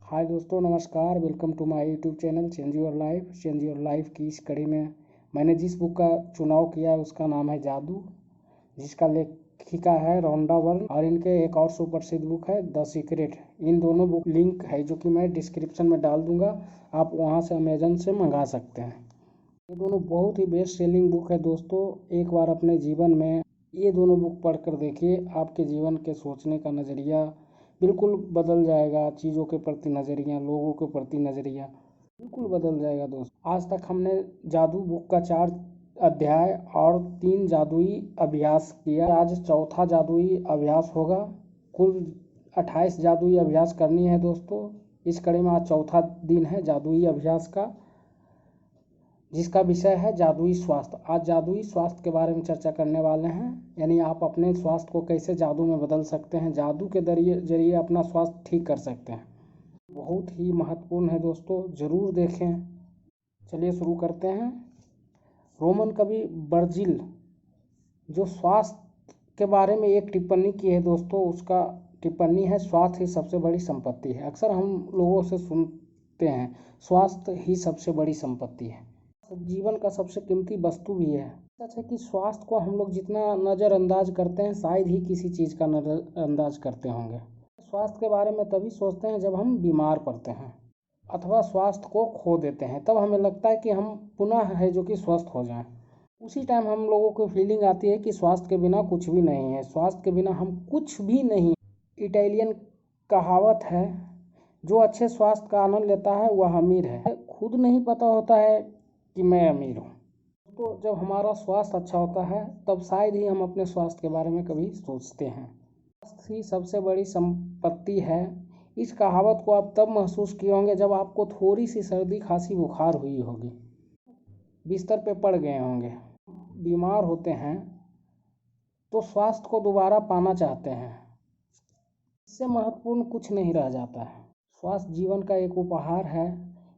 हाय दोस्तों, नमस्कार। Welcome to my YouTube channel change your life. Change your life की इस कड़ी में मैंने जिस बुक का चुनाव किया है उसका नाम है जादू, जिसका लेखिका है रोंडा बर्न, और इनके एक और सुप्रसिद्ध बुक है द सीक्रेट। इन दोनों बुक लिंक है जो कि मैं डिस्क्रिप्शन में डाल दूंगा, आप वहां से अमेजन से मंगा सकते हैं। ये दोनों बहुत ही बेस्ट सेलिंग बुक है दोस्तों। एक बार अपने जीवन में ये दोनों बुक पढ़कर देखिए, आपके जीवन के सोचने का नज़रिया बिल्कुल बदल जाएगा। चीज़ों के प्रति नज़रिया, लोगों के प्रति नज़रिया बिल्कुल बदल जाएगा दोस्तों। आज तक हमने जादू बुक का 4 अध्याय और 3 जादुई अभ्यास किया। आज चौथा जादुई अभ्यास होगा। कुल 28 जादुई अभ्यास करनी है दोस्तों। इस कड़ी में आज चौथा दिन है जादुई अभ्यास का, जिसका विषय है जादुई स्वास्थ्य। आज जादुई स्वास्थ्य के बारे में चर्चा करने वाले हैं, यानी आप अपने स्वास्थ्य को कैसे जादू में बदल सकते हैं, जादू के जरिए अपना स्वास्थ्य ठीक कर सकते हैं। बहुत ही महत्वपूर्ण है दोस्तों, ज़रूर देखें। चलिए शुरू करते हैं। रोमन कवि वर्जिल जो स्वास्थ्य के बारे में एक टिप्पणी की है दोस्तों, उसका टिप्पणी है स्वास्थ्य ही सबसे बड़ी संपत्ति है। अक्सर हम लोगों से सुनते हैं स्वास्थ्य ही सबसे बड़ी संपत्ति है, जीवन का सबसे कीमती वस्तु भी है। सच है कि स्वास्थ्य को हम लोग जितना नज़रअंदाज करते हैं, शायद ही किसी चीज़ का नज़रअंदाज करते होंगे। स्वास्थ्य के बारे में तभी सोचते हैं जब हम बीमार पड़ते हैं अथवा स्वास्थ्य को खो देते हैं, तब हमें लगता है कि हम पुनः है जो कि स्वस्थ हो जाएं। उसी टाइम हम लोगों को फीलिंग आती है कि स्वास्थ्य के बिना कुछ भी नहीं है, स्वास्थ्य के बिना हम कुछ भी नहीं। इटालियन कहावत है, जो अच्छे स्वास्थ्य का आनंद लेता है वह अमीर है। खुद नहीं पता होता है कि मैं अमीर हूँ। तो जब हमारा स्वास्थ्य अच्छा होता है तब शायद ही हम अपने स्वास्थ्य के बारे में कभी सोचते हैं। स्वास्थ्य ही सबसे बड़ी संपत्ति है। इस कहावत को आप तब महसूस किए होंगे जब आपको थोड़ी सी सर्दी खांसी बुखार हुई होगी, बिस्तर पे पड़ गए होंगे। बीमार होते हैं तो स्वास्थ्य को दोबारा पाना चाहते हैं, इससे महत्वपूर्ण कुछ नहीं रह जाता है। स्वास्थ्य जीवन का एक उपहार है।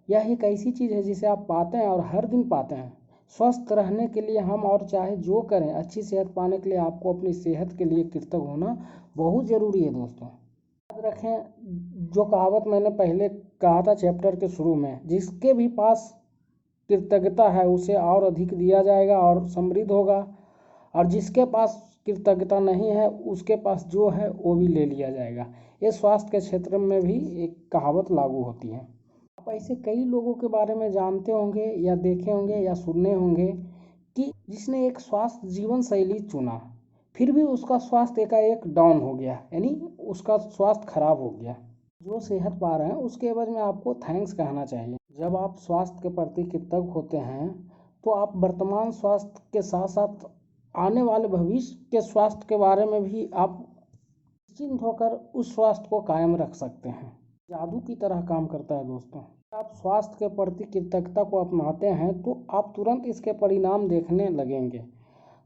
यह एक ऐसी चीज़ है जिसे आप पाते हैं और हर दिन पाते हैं। स्वस्थ रहने के लिए हम और चाहे जो करें, अच्छी सेहत पाने के लिए आपको अपनी सेहत के लिए कृतज्ञ होना बहुत ज़रूरी है दोस्तों। याद रखें जो कहावत मैंने पहले कहा था चैप्टर के शुरू में, जिसके भी पास कृतज्ञता है उसे और अधिक दिया जाएगा और समृद्ध होगा, और जिसके पास कृतज्ञता नहीं है उसके पास जो है वो भी ले लिया जाएगा। ये स्वास्थ्य के क्षेत्र में भी एक कहावत लागू होती है। आप ऐसे कई लोगों के बारे में जानते होंगे या देखे होंगे या सुने होंगे कि जिसने एक स्वास्थ्य जीवन शैली चुना, फिर भी उसका स्वास्थ्य एकाएक डाउन हो गया, यानी उसका स्वास्थ्य खराब हो गया। जो सेहत पा रहे हैं उसके एवज में आपको थैंक्स कहना चाहिए। जब आप स्वास्थ्य के प्रति कृतज्ञ होते हैं तो आप वर्तमान स्वास्थ्य के साथ साथ आने वाले भविष्य के स्वास्थ्य के बारे में भी आप निश्चिंत होकर उस स्वास्थ्य को कायम रख सकते हैं। जादू की तरह काम करता है दोस्तों। आप स्वास्थ्य के प्रति कृतज्ञता को अपनाते हैं तो आप तुरंत इसके परिणाम देखने लगेंगे।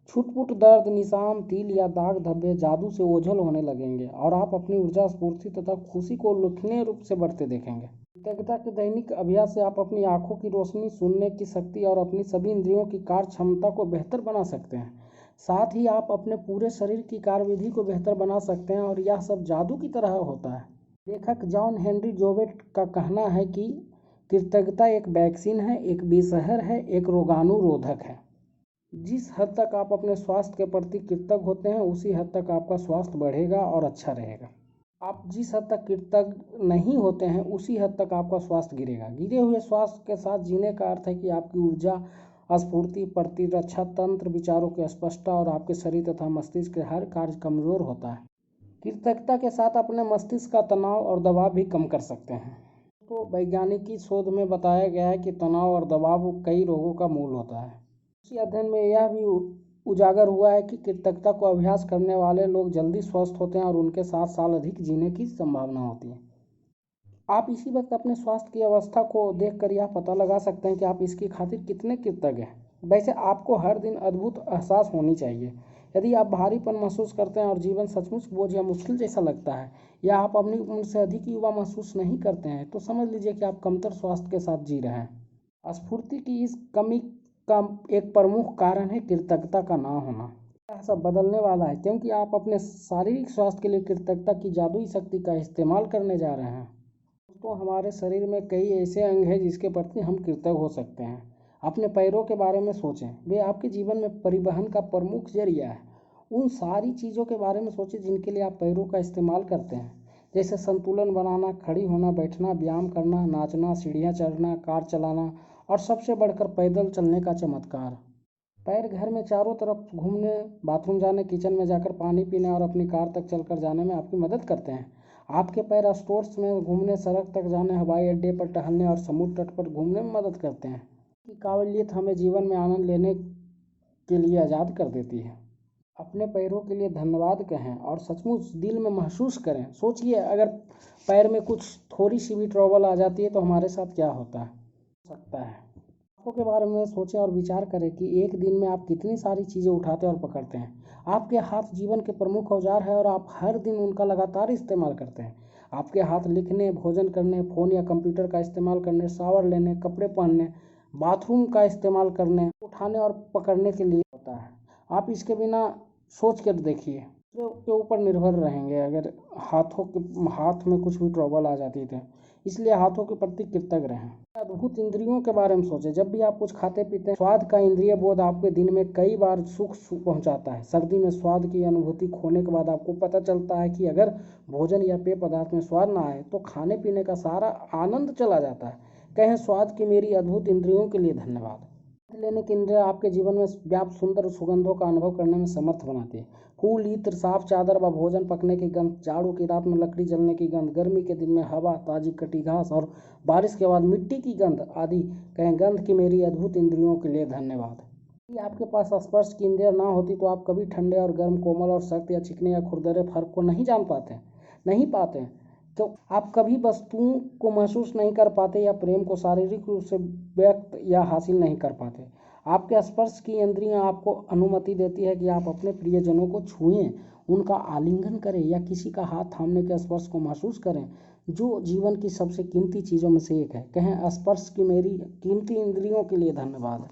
छुटपुट दर्द, निशान, तिल या दाग धब्बे जादू से ओझल होने लगेंगे और आप अपनी ऊर्जा, स्फूर्ति तथा खुशी को उल्लेखनीय रूप से बढ़ते देखेंगे। कृतज्ञता के दैनिक अभ्यास से आप अपनी आंखों की रोशनी, सुनने की शक्ति और अपनी सभी इंद्रियों की कार्य क्षमता को बेहतर बना सकते हैं। साथ ही आप अपने पूरे शरीर की कार्यविधि को बेहतर बना सकते हैं, और यह सब जादू की तरह होता है। लेखक जॉन हेनरी जोवेट का कहना है कि कृतज्ञता एक वैक्सीन है, एक विषहर है, एक रोगाणुरोधक है। जिस हद तक आप अपने स्वास्थ्य के प्रति कृतज्ञ होते हैं उसी हद तक आपका स्वास्थ्य बढ़ेगा और अच्छा रहेगा। आप जिस हद तक कृतज्ञ नहीं होते हैं उसी हद तक आपका स्वास्थ्य गिरेगा। गिरे हुए स्वास्थ्य के साथ जीने का अर्थ है कि आपकी ऊर्जा, स्फूर्ति, प्रतिरक्षा तंत्र, विचारों की स्पष्टता और आपके शरीर तथा मस्तिष्क के हर कार्य कमजोर होता है। कृतज्ञता के साथ अपने मस्तिष्क का तनाव और दबाव भी कम कर सकते हैं। तो वैज्ञानिक शोध में बताया गया है कि तनाव और दबाव कई रोगों का मूल होता है। इसी अध्ययन में यह भी उजागर हुआ है कि कृतज्ञता को अभ्यास करने वाले लोग जल्दी स्वस्थ होते हैं और उनके 7 साल अधिक जीने की संभावना होती है। आप इसी वक्त अपने स्वास्थ्य की अवस्था को देखकर यह पता लगा सकते हैं कि आप इसकी खातिर कितने कृतज्ञ हैं। वैसे आपको हर दिन अद्भुत एहसास होनी चाहिए। यदि आप भारीपन महसूस करते हैं और जीवन सचमुच बोझ या मुश्किल जैसा लगता है, या आप अपनी उम्र से अधिक युवा महसूस नहीं करते हैं, तो समझ लीजिए कि आप कमतर स्वास्थ्य के साथ जी रहे हैं। स्फूर्ति की इस कमी का एक प्रमुख कारण है कृतज्ञता का ना होना। यह सब बदलने वाला है क्योंकि आप अपने शारीरिक स्वास्थ्य के लिए कृतज्ञता की जादुई शक्ति का इस्तेमाल करने जा रहे हैं। तो हमारे शरीर में कई ऐसे अंग हैं जिसके प्रति हम कृतज्ञ हो सकते हैं। अपने पैरों के बारे में सोचें, वे आपके जीवन में परिवहन का प्रमुख जरिया है। उन सारी चीज़ों के बारे में सोचें जिनके लिए आप पैरों का इस्तेमाल करते हैं, जैसे संतुलन बनाना, खड़ी होना, बैठना, व्यायाम करना, नाचना, सीढ़ियाँ चढ़ना, कार चलाना और सबसे बढ़कर पैदल चलने का चमत्कार। पैर घर में चारों तरफ घूमने, बाथरूम जाने, किचन में जाकर पानी पीने और अपनी कार तक चलकर जाने में आपकी मदद करते हैं। आपके पैर स्टोर्स में घूमने, सड़क तक जाने, हवाई अड्डे पर टहलने और समुद्र तट पर घूमने में मदद करते हैं। की काबिलियत हमें जीवन में आनंद लेने के लिए आज़ाद कर देती है। अपने पैरों के लिए धन्यवाद कहें और सचमुच दिल में महसूस करें। सोचिए, अगर पैर में कुछ थोड़ी सी भी ट्रबल आ जाती है तो हमारे साथ क्या होता सकता है। आँखों के बारे में सोचें और विचार करें कि एक दिन में आप कितनी सारी चीज़ें उठाते और पकड़ते हैं। आपके हाथ जीवन के प्रमुख औजार है और आप हर दिन उनका लगातार इस्तेमाल करते हैं। आपके हाथ लिखने, भोजन करने, फ़ोन या कंप्यूटर का इस्तेमाल करने, शावर लेने, कपड़े पहनने, बाथरूम का इस्तेमाल करने, उठाने और पकड़ने के लिए होता है। आप इसके बिना सोच कर देखिए, के ऊपर निर्भर रहेंगे अगर हाथ में कुछ भी ट्रबल आ जाती है। इसलिए हाथों के प्रति कृतज्ञ रहें। अद्भुत इंद्रियों के बारे में सोचें। जब भी आप कुछ खाते पीते हैं, स्वाद का इंद्रिय बोध आपके दिन में कई बार सुख पहुंचाता है। सर्दी में स्वाद की अनुभूति खोने के बाद आपको पता चलता है कि अगर भोजन या पेय पदार्थ में स्वाद ना आए तो खाने पीने का सारा आनंद चला जाता है। कहें, स्वाद की मेरी अद्भुत इंद्रियों के लिए धन्यवाद। लेने की इंद्रिया आपके जीवन में व्याप्त सुंदर सुगंधों का अनुभव करने में समर्थ बनाती है। फूल, इत्र, साफ चादर व भोजन पकने की गंध, जाड़ों की रात में लकड़ी जलने की गंध, गर्मी के दिन में हवा, ताजी कटी घास और बारिश के बाद मिट्टी की गंध आदि। कहें, गंध की मेरी अद्भुत इंद्रियों के लिए धन्यवाद। यदि आपके पास स्पर्श की इंद्रिया ना होती तो आप कभी ठंडे और गर्म, कोमल और सख्त या चिकने या खुरदरे फर्क को नहीं पाते। तो आप कभी वस्तुओं को महसूस नहीं कर पाते या प्रेम को शारीरिक रूप से व्यक्त या हासिल नहीं कर पाते। आपके स्पर्श की इंद्रियां आपको अनुमति देती है कि आप अपने प्रियजनों को छुएं, उनका आलिंगन करें या किसी का हाथ थामने के स्पर्श को महसूस करें, जो जीवन की सबसे कीमती चीज़ों में से एक है। कहें, स्पर्श की मेरी कीमती इंद्रियों के लिए धन्यवाद।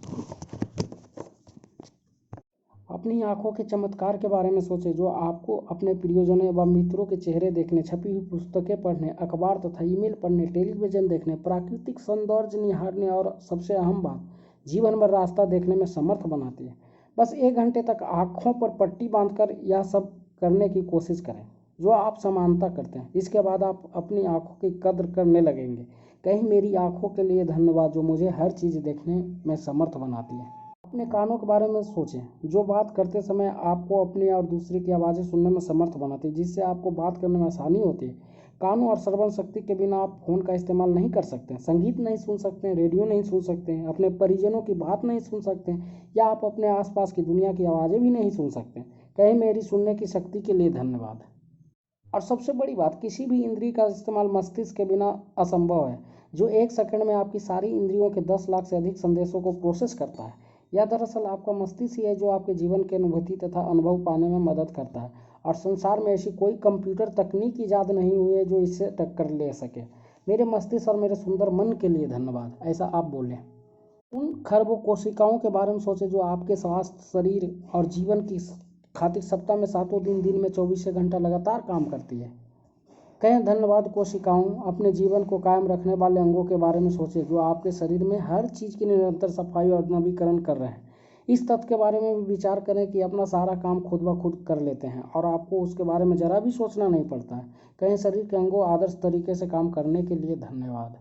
अपनी आंखों के चमत्कार के बारे में सोचें, जो आपको अपने प्रियजनों व मित्रों के चेहरे देखने, छपी हुई पुस्तकें पढ़ने, अखबार तथा ईमेल पढ़ने, टेलीविज़न देखने, प्राकृतिक सौंदर्य निहारने और सबसे अहम बात, जीवन भर रास्ता देखने में समर्थ बनाती है। बस 1 घंटे तक आँखों पर पट्टी बांधकर यह सब करने की कोशिश करें जो आप समानता करते हैं। इसके बाद आप अपनी आँखों की कद्र करने लगेंगे। कहीं, मेरी आँखों के लिए धन्यवाद जो मुझे हर चीज़ देखने में समर्थ बनाती है। अपने कानों के बारे में सोचें, जो बात करते समय आपको अपनी और दूसरे की आवाज़ें सुनने में समर्थ बनाती है, जिससे आपको बात करने में आसानी होती है। कानों और श्रवण शक्ति के बिना आप फोन का इस्तेमाल नहीं कर सकते, संगीत नहीं सुन सकते, रेडियो नहीं सुन सकते, अपने परिजनों की बात नहीं सुन सकते या आप अपने आसपास की दुनिया की आवाज़ें भी नहीं सुन सकते। कहीं, मेरी सुनने की शक्ति के लिए धन्यवाद। और सबसे बड़ी बात, किसी भी इंद्रिय का इस्तेमाल मस्तिष्क के बिना असंभव है, जो 1 सेकंड में आपकी सारी इंद्रियों के 10 लाख से अधिक संदेशों को प्रोसेस करता है। यह दरअसल आपका मस्तिष्क ही है जो आपके जीवन की अनुभूति तथा अनुभव पाने में मदद करता है। और संसार में ऐसी कोई कंप्यूटर तकनीक ईजाद नहीं हुई है जो इससे टक्कर ले सके। मेरे मस्तिष्क और मेरे सुंदर मन के लिए धन्यवाद, ऐसा आप बोलें। उन खरबों कोशिकाओं के बारे में सोचें जो आपके स्वास्थ्य, शरीर और जीवन की खातिर सप्ताह में 7 दिन में 24 घंटा लगातार काम करती है। कहें, धन्यवाद कोशिकाओं। अपने जीवन को कायम रखने वाले अंगों के बारे में सोचें जो आपके शरीर में हर चीज़ की निरंतर सफाई और नवीकरण कर रहे हैं। इस तथ्य के बारे में भी विचार करें कि अपना सारा काम खुद ब खुद कर लेते हैं और आपको उसके बारे में ज़रा भी सोचना नहीं पड़ता है। कहें, शरीर के अंगों आदर्श तरीके से काम करने के लिए धन्यवाद।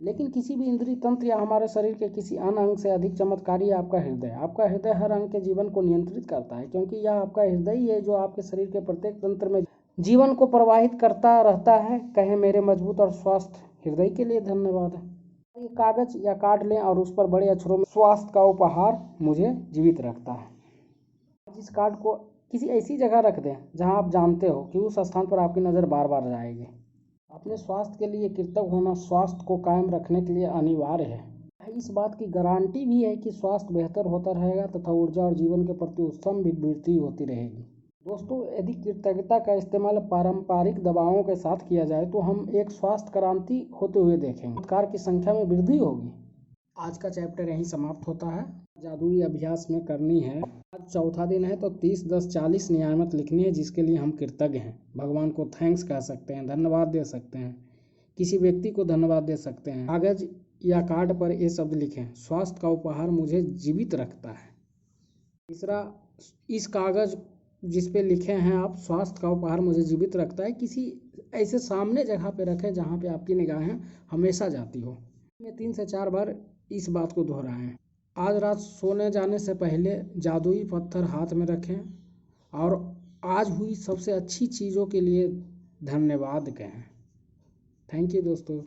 लेकिन किसी भी इंद्रिय तंत्र या हमारे शरीर के किसी अन्य अंग से अधिक चमत्कारी है आपका हृदय। आपका हृदय हर अंग के जीवन को नियंत्रित करता है, क्योंकि यह आपका हृदय ही है जो आपके शरीर के प्रत्येक तंत्र में जीवन को प्रवाहित करता रहता है। कहें, मेरे मजबूत और स्वस्थ हृदय के लिए धन्यवाद। ये कागज या कार्ड लें और उस पर बड़े अक्षरों में स्वास्थ्य का उपहार मुझे जीवित रखता है। इस कार्ड को किसी ऐसी जगह रख दें जहां आप जानते हो कि उस स्थान पर आपकी नज़र बार बार जाएगी। अपने स्वास्थ्य के लिए कृतज्ञ होना स्वास्थ्य को कायम रखने के लिए अनिवार्य है। इस बात की गारंटी भी है कि स्वास्थ्य बेहतर होता रहेगा तथा ऊर्जा और जीवन के प्रति उत्साह भी वृद्धि होती रहेगी। दोस्तों, यदि कृतज्ञता का इस्तेमाल पारंपरिक दवाओं के साथ किया जाए तो हम एक स्वास्थ्य क्रांति होते हुए देखेंगे। चमत्कार की संख्या में वृद्धि होगी। आज का चैप्टर यहीं समाप्त होता है। जादुई अभ्यास में करनी है। आज चौथा दिन है तो 30-10-40 नियामत लिखनी है जिसके लिए हम कृतज्ञ हैं। भगवान को थैंक्स कह सकते हैं, धन्यवाद दे सकते हैं किसी व्यक्ति को धन्यवाद दे सकते हैं। कागज या कार्ड पर ये शब्द लिखें, स्वास्थ्य का उपहार मुझे जीवित रखता है। तीसरा, इस कागज जिस पे लिखे हैं आप, स्वास्थ्य का उपहार मुझे जीवित रखता है, किसी ऐसे सामने जगह पे रखें जहाँ पे आपकी निगाहें हमेशा जाती हो। 3 से 4 बार इस बात को दोहराएं। आज रात सोने जाने से पहले जादुई पत्थर हाथ में रखें और आज हुई सबसे अच्छी चीज़ों के लिए धन्यवाद कहें। थैंक यू दोस्तों।